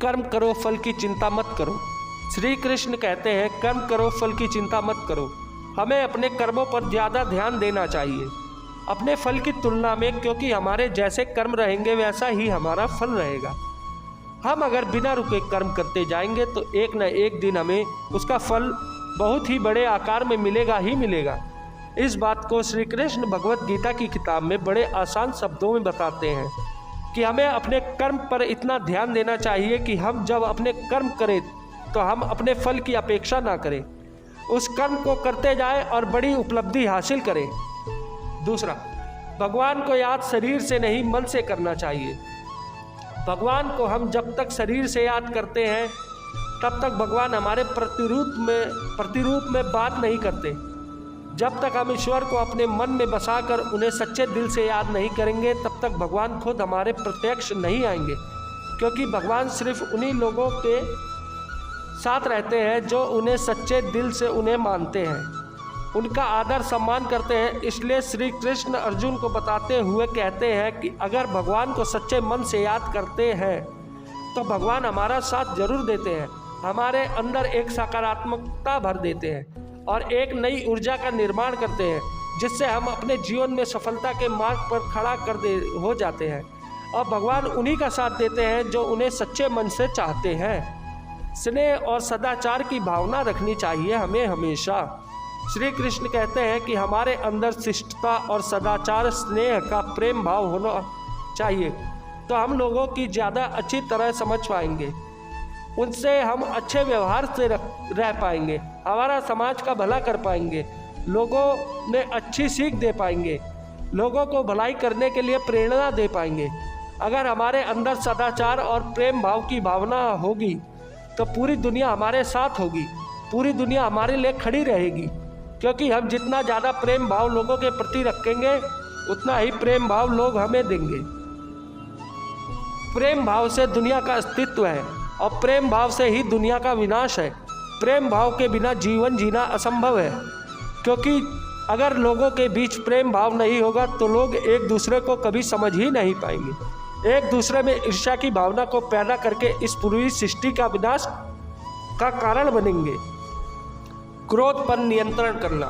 कर्म करो, फल की चिंता मत करो। श्री कृष्ण कहते हैं कर्म करो, फल की चिंता मत करो। हमें अपने कर्मों पर ज़्यादा ध्यान देना चाहिए अपने फल की तुलना में, क्योंकि हमारे जैसे कर्म रहेंगे वैसा ही हमारा फल रहेगा। हम अगर बिना रुके कर्म करते जाएंगे तो एक न एक दिन हमें उसका फल बहुत ही बड़े आकार में मिलेगा ही मिलेगा। इस बात को श्री कृष्ण भगवत गीता की किताब में बड़े आसान शब्दों में बताते हैं कि हमें अपने कर्म पर इतना ध्यान देना चाहिए कि हम जब अपने कर्म करें तो हम अपने फल की अपेक्षा ना करें, उस कर्म को करते जाएं और बड़ी उपलब्धि हासिल करें। दूसरा, भगवान को याद शरीर से नहीं मन से करना चाहिए। भगवान को हम जब तक शरीर से याद करते हैं तब तक भगवान हमारे प्रतिरूप में बात नहीं करते। जब तक हम ईश्वर को अपने मन में बसाकर उन्हें सच्चे दिल से याद नहीं करेंगे तब तक भगवान खुद हमारे प्रत्यक्ष नहीं आएंगे, क्योंकि भगवान सिर्फ उन्हीं लोगों के साथ रहते हैं जो उन्हें सच्चे दिल से उन्हें मानते हैं, उनका आदर सम्मान करते हैं। इसलिए श्री कृष्ण अर्जुन को बताते हुए कहते हैं कि अगर भगवान को सच्चे मन से याद करते हैं तो भगवान हमारा साथ जरूर देते हैं, हमारे अंदर एक सकारात्मकता भर देते हैं और एक नई ऊर्जा का निर्माण करते हैं, जिससे हम अपने जीवन में सफलता के मार्ग पर खड़ा हो जाते हैं। और भगवान उन्हीं का साथ देते हैं जो उन्हें सच्चे मन से चाहते हैं। स्नेह और सदाचार की भावना रखनी चाहिए हमें हमेशा। श्री कृष्ण कहते हैं कि हमारे अंदर शिष्टता और सदाचार, स्नेह का प्रेम भाव होना चाहिए, तो हम लोगों की ज़्यादा अच्छी तरह समझ पाएंगे, उनसे हम अच्छे व्यवहार से रह पाएंगे, हमारा समाज का भला कर पाएंगे, लोगों में अच्छी सीख दे पाएंगे, लोगों को भलाई करने के लिए प्रेरणा दे पाएंगे। अगर हमारे अंदर सदाचार और प्रेम भाव की भावना होगी तो पूरी दुनिया हमारे साथ होगी, पूरी दुनिया हमारे लिए खड़ी रहेगी, क्योंकि हम जितना ज़्यादा प्रेम भाव लोगों के प्रति रखेंगे उतना ही प्रेम भाव लोग हमें देंगे। प्रेम भाव से दुनिया का अस्तित्व है और प्रेम भाव से ही दुनिया का विनाश है। प्रेम भाव के बिना जीवन जीना असंभव है, क्योंकि अगर लोगों के बीच प्रेम भाव नहीं होगा तो लोग एक दूसरे को कभी समझ ही नहीं पाएंगे, एक दूसरे में ईर्ष्या की भावना को पैदा करके इस पूरी सृष्टि का विनाश का कारण बनेंगे। क्रोध पर नियंत्रण करना।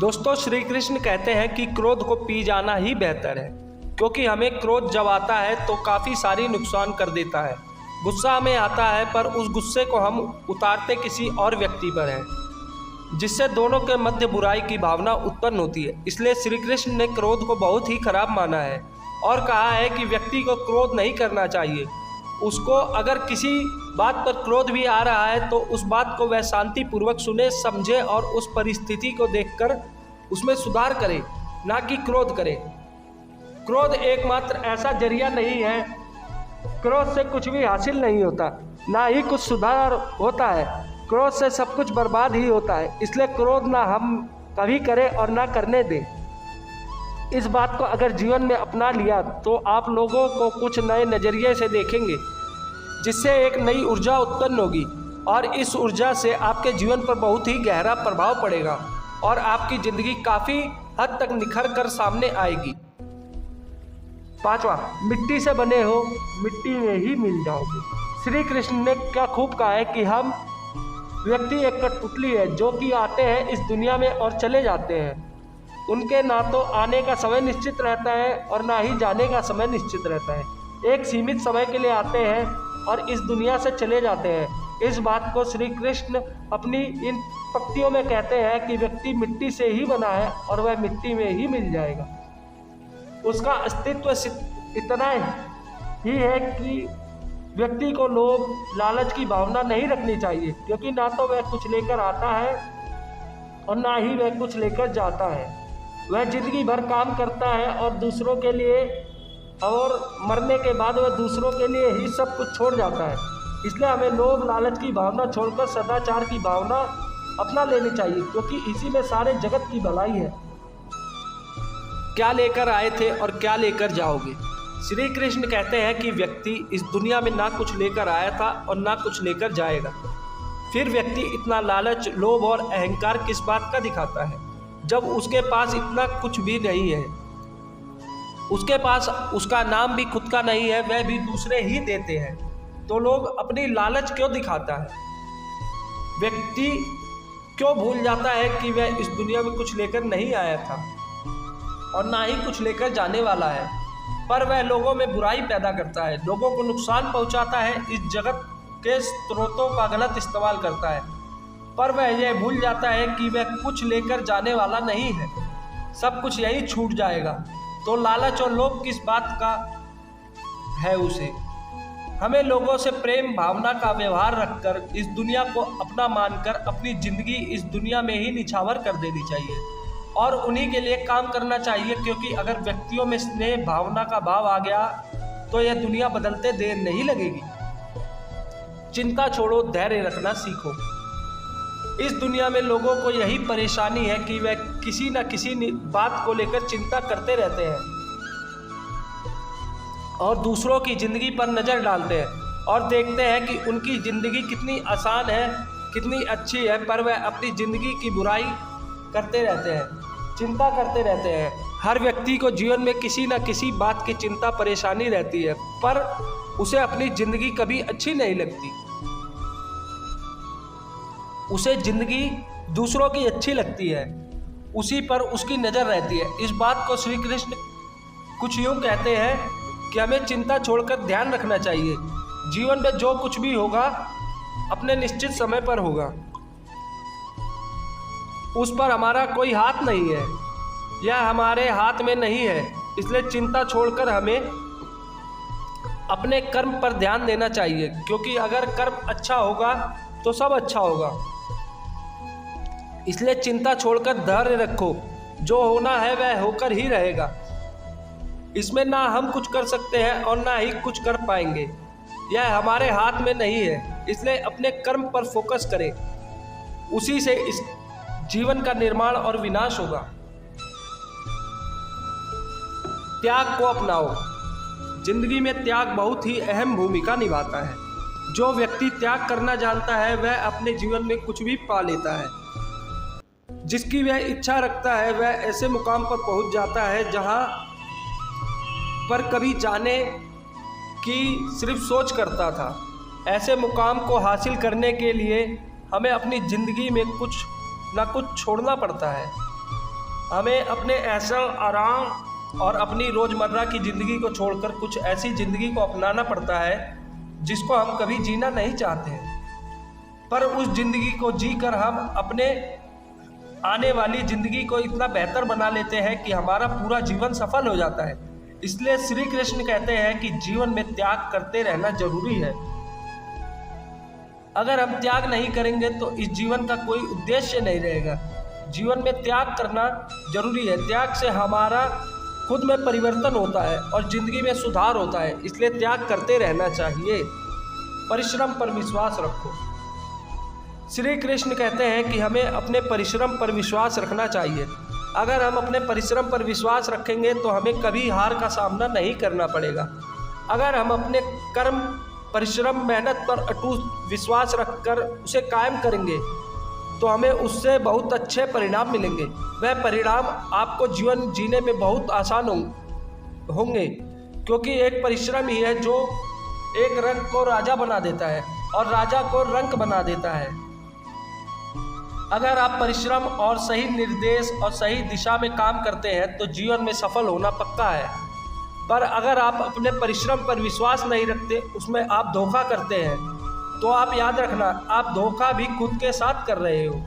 दोस्तों, श्री कृष्ण कहते हैं कि क्रोध को पी जाना ही बेहतर है, क्योंकि हमें क्रोध जब आता है तो काफ़ी सारी नुकसान कर देता है। गुस्सा हमें आता है पर उस गुस्से को हम उतारते किसी और व्यक्ति पर हैं, जिससे दोनों के मध्य बुराई की भावना उत्पन्न होती है। इसलिए श्री कृष्ण ने क्रोध को बहुत ही खराब माना है और कहा है कि व्यक्ति को क्रोध नहीं करना चाहिए। उसको अगर किसी बात पर क्रोध भी आ रहा है तो उस बात को वह शांतिपूर्वक सुने, समझे और उस परिस्थिति को देखकर उसमें सुधार करे, ना कि क्रोध करे। क्रोध एकमात्र ऐसा जरिया नहीं है, क्रोध से कुछ भी हासिल नहीं होता, ना ही कुछ सुधार होता है। क्रोध से सब कुछ बर्बाद ही होता है। इसलिए क्रोध ना हम कभी करें और ना करने दें। इस बात को अगर जीवन में अपना लिया तो आप लोगों को कुछ नए नज़रिए से देखेंगे, जिससे एक नई ऊर्जा उत्पन्न होगी और इस ऊर्जा से आपके जीवन पर बहुत ही गहरा प्रभाव पड़ेगा और आपकी ज़िंदगी काफ़ी हद तक निखर कर सामने आएगी। 5वां, मिट्टी से बने हो, मिट्टी में ही मिल जाओगे। श्री कृष्ण ने क्या खूब कहा है कि हम व्यक्ति एक कठपुतली है जो कि आते हैं इस दुनिया में और चले जाते हैं। उनके ना तो आने का समय निश्चित रहता है और ना ही जाने का समय निश्चित रहता है। एक सीमित समय के लिए आते हैं और इस दुनिया से चले जाते हैं। इस बात को श्री कृष्ण अपनी इन पंक्तियों में कहते हैं कि व्यक्ति मिट्टी से ही बना है और वह मिट्टी में ही मिल जाएगा। उसका अस्तित्व इतना ही है कि व्यक्ति को लोभ, लालच की भावना नहीं रखनी चाहिए, क्योंकि ना तो वह कुछ लेकर आता है और ना ही वह कुछ लेकर जाता है। वह जिंदगी भर काम करता है और दूसरों के लिए, और मरने के बाद वह दूसरों के लिए ही सब कुछ छोड़ जाता है। इसलिए हमें लोभ, लालच की भावना छोड़कर सदाचार की भावना अपना लेनी चाहिए, क्योंकि इसी में सारे जगत की भलाई है। क्या लेकर आए थे और क्या लेकर जाओगे? श्री कृष्ण कहते हैं कि व्यक्ति इस दुनिया में ना कुछ लेकर आया था और ना कुछ लेकर जाएगा। फिर व्यक्ति इतना लालच, लोभ और अहंकार किस बात का दिखाता है, जब उसके पास इतना कुछ भी नहीं है। उसके पास उसका नाम भी खुद का नहीं है, वह भी दूसरे ही देते हैं। तो लोग अपनी लालच क्यों दिखाता है? व्यक्ति क्यों भूल जाता है कि वह इस दुनिया में कुछ लेकर नहीं आया था और ना ही कुछ लेकर जाने वाला है, पर वह लोगों में बुराई पैदा करता है, लोगों को नुकसान पहुंचाता है, इस जगत के स्रोतों का गलत इस्तेमाल करता है, पर वह यह भूल जाता है कि वह कुछ लेकर जाने वाला नहीं है, सब कुछ यही छूट जाएगा। तो लालच और लोभ किस बात का है उसे? हमें लोगों से प्रेम भावना का व्यवहार रखकर इस दुनिया को अपना मानकर अपनी जिंदगी इस दुनिया में ही निछावर कर देनी चाहिए और उन्हीं के लिए काम करना चाहिए, क्योंकि अगर व्यक्तियों में स्नेह भावना का भाव आ गया तो यह दुनिया बदलते देर नहीं लगेगी। चिंता छोड़ो, धैर्य रखना सीखो। इस दुनिया में लोगों को यही परेशानी है कि वह किसी न किसी बात को लेकर चिंता करते रहते हैं और दूसरों की ज़िंदगी पर नज़र डालते हैं और देखते हैं कि उनकी ज़िंदगी कितनी आसान है, कितनी अच्छी है, पर वह अपनी ज़िंदगी की बुराई करते रहते हैं, चिंता करते रहते हैं। हर व्यक्ति को जीवन में किसी न किसी बात की चिंता परेशानी रहती है, पर उसे अपनी ज़िंदगी कभी अच्छी नहीं लगती। उसे ज़िंदगी दूसरों की अच्छी लगती है, उसी पर उसकी नज़र रहती है। इस बात को श्री कृष्ण कुछ यूँ कहते हैं कि हमें चिंता छोड़कर ध्यान रखना चाहिए। जीवन में जो कुछ भी होगा अपने निश्चित समय पर होगा, उस पर हमारा कोई हाथ नहीं है, यह हमारे हाथ में नहीं है। इसलिए चिंता छोड़कर हमें अपने कर्म पर ध्यान देना चाहिए, क्योंकि अगर कर्म अच्छा होगा तो सब अच्छा होगा। इसलिए चिंता छोड़कर धैर्य रखो, जो होना है वह होकर ही रहेगा। इसमें ना हम कुछ कर सकते हैं और ना ही कुछ कर पाएंगे, यह हमारे हाथ में नहीं है। इसलिए अपने कर्म पर फोकस करें, उसी से इस जीवन का निर्माण और विनाश होगा। त्याग को अपनाओ। जिंदगी में त्याग बहुत ही अहम भूमिका निभाता है। जो व्यक्ति त्याग करना जानता है वह अपने जीवन में कुछ भी पा लेता है। जिसकी वह इच्छा रखता है वह ऐसे मुकाम पर पहुंच जाता है जहां पर कभी जाने की सिर्फ सोच करता था। ऐसे मुकाम को हासिल करने के लिए हमें अपनी ज़िंदगी में कुछ ना कुछ छोड़ना पड़ता है। हमें अपने ऐशो आराम और अपनी रोज़मर्रा की ज़िंदगी को छोड़कर कुछ ऐसी ज़िंदगी को अपनाना पड़ता है जिसको हम कभी जीना नहीं चाहते हैं, पर उस ज़िंदगी को जीकर हम अपने आने वाली ज़िंदगी को इतना बेहतर बना लेते हैं कि हमारा पूरा जीवन सफल हो जाता है। इसलिए श्री कृष्ण कहते हैं कि जीवन में त्याग करते रहना जरूरी है। अगर हम त्याग नहीं करेंगे तो इस जीवन का कोई उद्देश्य नहीं रहेगा। जीवन में त्याग करना जरूरी है। त्याग से हमारा खुद में परिवर्तन होता है और ज़िंदगी में सुधार होता है। इसलिए त्याग करते रहना चाहिए। परिश्रम पर विश्वास रखो। श्री कृष्ण कहते हैं कि हमें अपने परिश्रम पर विश्वास रखना चाहिए। अगर हम अपने परिश्रम पर विश्वास रखेंगे तो हमें कभी हार का सामना नहीं करना पड़ेगा। अगर हम अपने कर्म परिश्रम मेहनत पर अटूट विश्वास रखकर उसे कायम करेंगे तो हमें उससे बहुत अच्छे परिणाम मिलेंगे। वह परिणाम आपको जीवन जीने में बहुत आसान होंगे, क्योंकि एक परिश्रम ही है जो एक रंग को राजा बना देता है और राजा को रंक बना देता है। अगर आप परिश्रम और सही निर्देश और सही दिशा में काम करते हैं तो जीवन में सफल होना पक्का है। पर अगर आप अपने परिश्रम पर विश्वास नहीं रखते, उसमें आप धोखा करते हैं, तो आप याद रखना आप धोखा भी खुद के साथ कर रहे हो।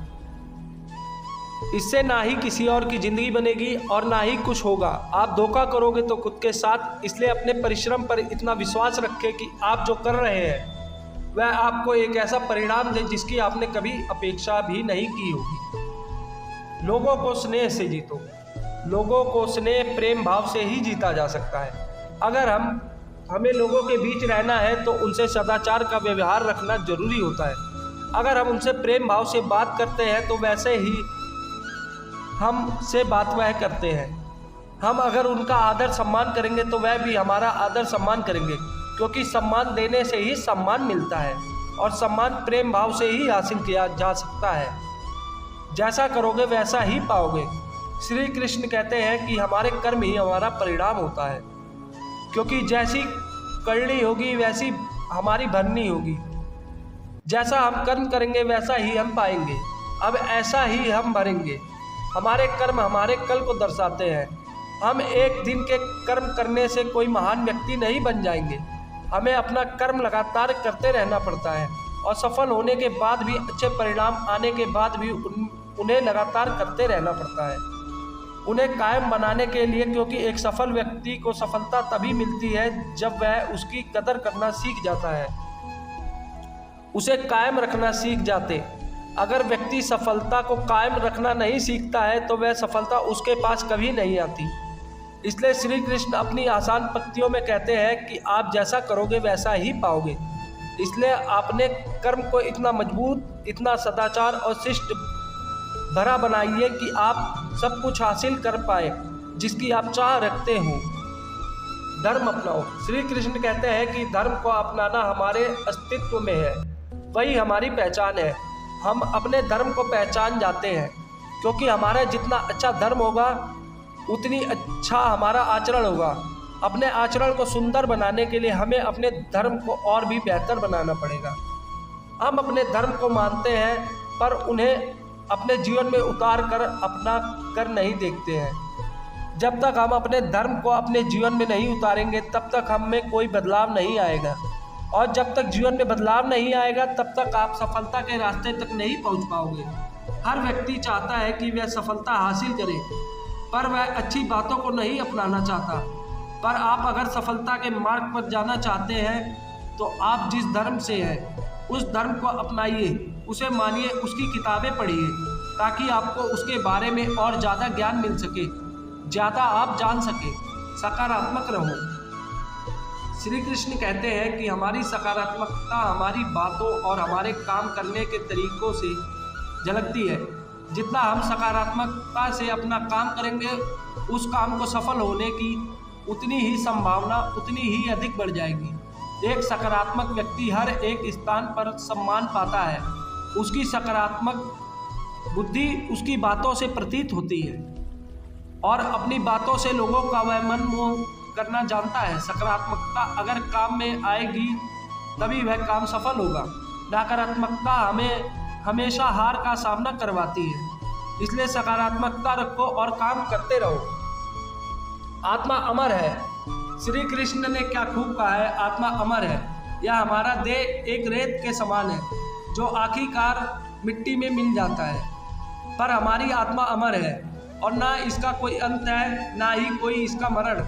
इससे ना ही किसी और की ज़िंदगी बनेगी और ना ही कुछ होगा। आप धोखा करोगे तो खुद के साथ। इसलिए अपने परिश्रम पर इतना विश्वास रखें कि आप जो कर रहे हैं वह आपको एक ऐसा परिणाम दे जिसकी आपने कभी अपेक्षा भी नहीं की होगी। लोगों को स्नेह से जीतो। लोगों को स्नेह प्रेम भाव से ही जीता जा सकता है। अगर हमें लोगों के बीच रहना है तो उनसे सदाचार का व्यवहार रखना जरूरी होता है। अगर हम उनसे प्रेम भाव से बात करते हैं तो वैसे ही हमसे बात वह करते हैं। हम अगर उनका आदर सम्मान करेंगे तो वह भी हमारा आदर सम्मान करेंगे, क्योंकि सम्मान देने से ही सम्मान मिलता है और सम्मान प्रेम भाव से ही हासिल किया जा सकता है। जैसा करोगे वैसा ही पाओगे। श्री कृष्ण कहते हैं कि हमारे कर्म ही हमारा परिणाम होता है, क्योंकि जैसी करनी होगी वैसी हमारी भरनी होगी। जैसा हम कर्म करेंगे वैसा ही हम पाएंगे। अब ऐसा ही हम भरेंगे। हमारे कर्म हमारे कल को दर्शाते हैं। हम एक दिन के कर्म करने से कोई महान व्यक्ति नहीं बन जाएंगे। हमें अपना कर्म लगातार करते रहना पड़ता है और सफल होने के बाद भी, अच्छे परिणाम आने के बाद भी उन्हें लगातार करते रहना पड़ता है, उन्हें कायम बनाने के लिए। क्योंकि एक सफल व्यक्ति को सफलता तभी मिलती है जब वह उसकी कदर करना सीख जाता है, उसे कायम रखना सीख जाते। अगर व्यक्ति सफलता को कायम रखना नहीं सीखता है तो वह सफलता उसके पास कभी नहीं आती। इसलिए श्री कृष्ण अपनी आसान पंक्तियों में कहते हैं कि आप जैसा करोगे वैसा ही पाओगे। इसलिए आपने कर्म को इतना मजबूत, इतना सदाचार और शिष्ट भरा बनाइए कि आप सब कुछ हासिल कर पाए जिसकी आप चाह रखते हो। धर्म अपनाओ। श्री कृष्ण कहते हैं कि धर्म को अपनाना हमारे अस्तित्व में है, वही हमारी पहचान है। हम अपने धर्म को पहचान जाते हैं क्योंकि हमारा जितना अच्छा धर्म होगा उतनी अच्छा हमारा आचरण होगा। अपने आचरण को सुंदर बनाने के लिए हमें अपने धर्म को और भी बेहतर बनाना पड़ेगा। हम अपने धर्म को मानते हैं पर उन्हें अपने जीवन में उतार कर अपना कर नहीं देखते हैं। जब तक हम अपने धर्म को अपने जीवन में नहीं उतारेंगे तब तक हम में कोई बदलाव नहीं आएगा, और जब तक जीवन में बदलाव नहीं आएगा तब तक आप सफलता के रास्ते तक नहीं पहुंच पाओगे। हर व्यक्ति चाहता है कि वह सफलता हासिल करे, पर वह अच्छी बातों को नहीं अपनाना चाहता। पर आप अगर सफलता के मार्ग पर जाना चाहते हैं तो आप जिस धर्म से हैं उस धर्म को अपनाइए, उसे मानिए, उसकी किताबें पढ़िए ताकि आपको उसके बारे में और ज़्यादा ज्ञान मिल सके, ज़्यादा आप जान सके। सकारात्मक रहो। श्री कृष्ण कहते हैं कि हमारी सकारात्मकता हमारी बातों और हमारे काम करने के तरीकों से झलकती है। जितना हम सकारात्मकता से अपना काम करेंगे उस काम को सफल होने की उतनी ही संभावना उतनी ही अधिक बढ़ जाएगी। एक सकारात्मक व्यक्ति हर एक स्थान पर सम्मान पाता है। उसकी सकारात्मक बुद्धि उसकी बातों से प्रतीत होती है और अपनी बातों से लोगों का वह मन मोह करना जानता है। सकारात्मकता अगर काम में आएगी तभी वह काम सफल होगा। नकारात्मकता हमें हमेशा हार का सामना करवाती है। इसलिए सकारात्मकता रखो और काम करते रहो। आत्मा अमर है। श्री कृष्ण ने क्या खूब कहा है, आत्मा अमर है। यह हमारा देह एक रेत के समान है जो आखिरकार मिट्टी में मिल जाता है, पर हमारी आत्मा अमर है और ना इसका कोई अंत है ना ही कोई इसका मरण।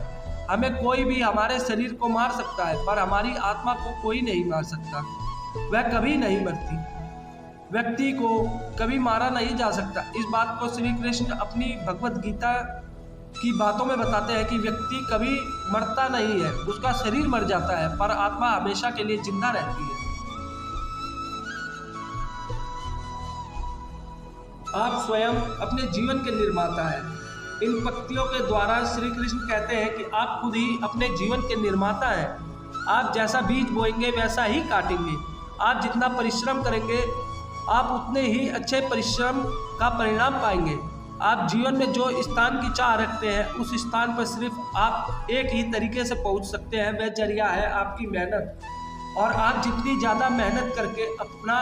हमें कोई भी हमारे शरीर को मार सकता है पर हमारी आत्मा को कोई नहीं मार सकता। वह कभी नहीं मरती। व्यक्ति को कभी मारा नहीं जा सकता। इस बात को श्री कृष्ण अपनी भगवत गीता की बातों में बताते हैं कि व्यक्ति कभी मरता नहीं है, उसका शरीर मर जाता है पर आत्मा हमेशा के लिए जिंदा रहती है। आप स्वयं अपने जीवन के निर्माता हैं। इन पंक्तियों के द्वारा श्री कृष्ण कहते हैं कि आप खुद ही अपने जीवन के निर्माता हैं। आप जैसा बीज बोएंगे वैसा ही काटेंगे। आप जितना परिश्रम करेंगे आप उतने ही अच्छे परिश्रम का परिणाम पाएंगे। आप जीवन में जो स्थान की चाह रखते हैं उस स्थान पर सिर्फ आप एक ही तरीके से पहुंच सकते हैं, वह जरिया है आपकी मेहनत। और आप जितनी ज़्यादा मेहनत करके अपना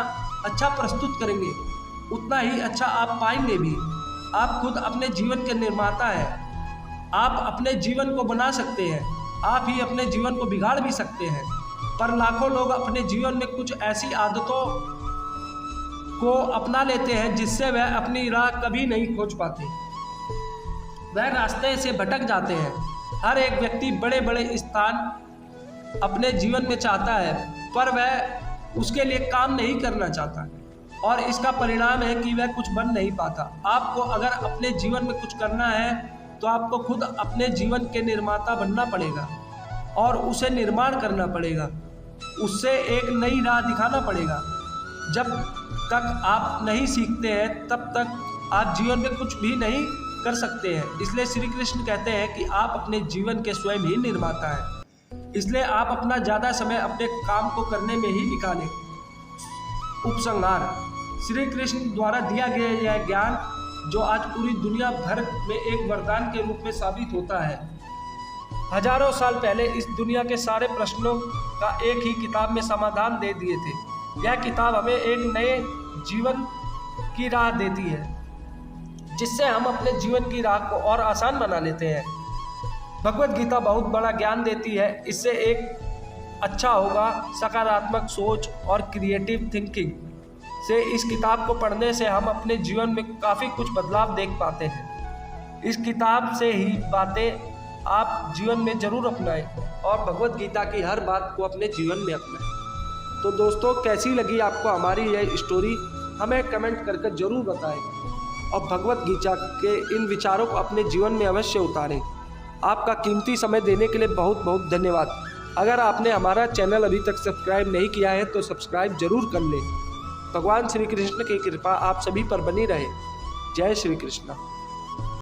अच्छा प्रस्तुत करेंगे उतना ही अच्छा आप पाएंगे भी। आप खुद अपने जीवन के निर्माता हैं। आप अपने जीवन को बना सकते हैं, आप ही अपने जीवन को बिगाड़ भी सकते हैं। पर लाखों लोग अपने जीवन में कुछ ऐसी आदतों को अपना लेते हैं जिससे वह अपनी राह कभी नहीं खोज पाते, वह रास्ते से भटक जाते हैं। हर एक व्यक्ति बड़े बड़े स्थान अपने जीवन में चाहता है पर वह उसके लिए काम नहीं करना चाहता और इसका परिणाम है कि वह कुछ बन नहीं पाता। आपको अगर अपने जीवन में कुछ करना है तो आपको खुद अपने जीवन के निर्माता बनना पड़ेगा और उसे निर्माण करना पड़ेगा, उससे एक नई राह दिखाना पड़ेगा। जब तक आप नहीं सीखते हैं तब तक आप जीवन में कुछ भी नहीं कर सकते हैं। इसलिए श्री कृष्ण कहते हैं कि आप अपने जीवन के स्वयं ही निर्माता हैं। इसलिए आप अपना ज़्यादा समय अपने काम को करने में ही निकालें। उपसंहार। श्री कृष्ण द्वारा दिया गया यह ज्ञान जो आज पूरी दुनिया भर में एक वरदान के रूप में साबित होता है, हजारों साल पहले इस दुनिया के सारे प्रश्नों का एक ही किताब में समाधान दे दिए थे। यह किताब हमें एक नए जीवन की राह देती है, जिससे हम अपने जीवन की राह को और आसान बना लेते हैं। भगवत गीता बहुत बड़ा ज्ञान देती है। इससे एक अच्छा होगा सकारात्मक सोच और क्रिएटिव थिंकिंग से इस किताब को पढ़ने से हम अपने जीवन में काफ़ी कुछ बदलाव देख पाते हैं। इस किताब से ही बातें आप जीवन में ज़रूर अपनाएं और भगवत गीता की हर बात को अपने जीवन में अपनाएं। तो दोस्तों, कैसी लगी आपको हमारी यह स्टोरी, हमें कमेंट करके ज़रूर बताएं और भगवत गीता के इन विचारों को अपने जीवन में अवश्य उतारें। आपका कीमती समय देने के लिए बहुत बहुत धन्यवाद। अगर आपने हमारा चैनल अभी तक सब्सक्राइब नहीं किया है तो सब्सक्राइब जरूर कर लें। भगवान श्री कृष्ण की कृपा आप सभी पर बनी रहे। जय श्री कृष्ण।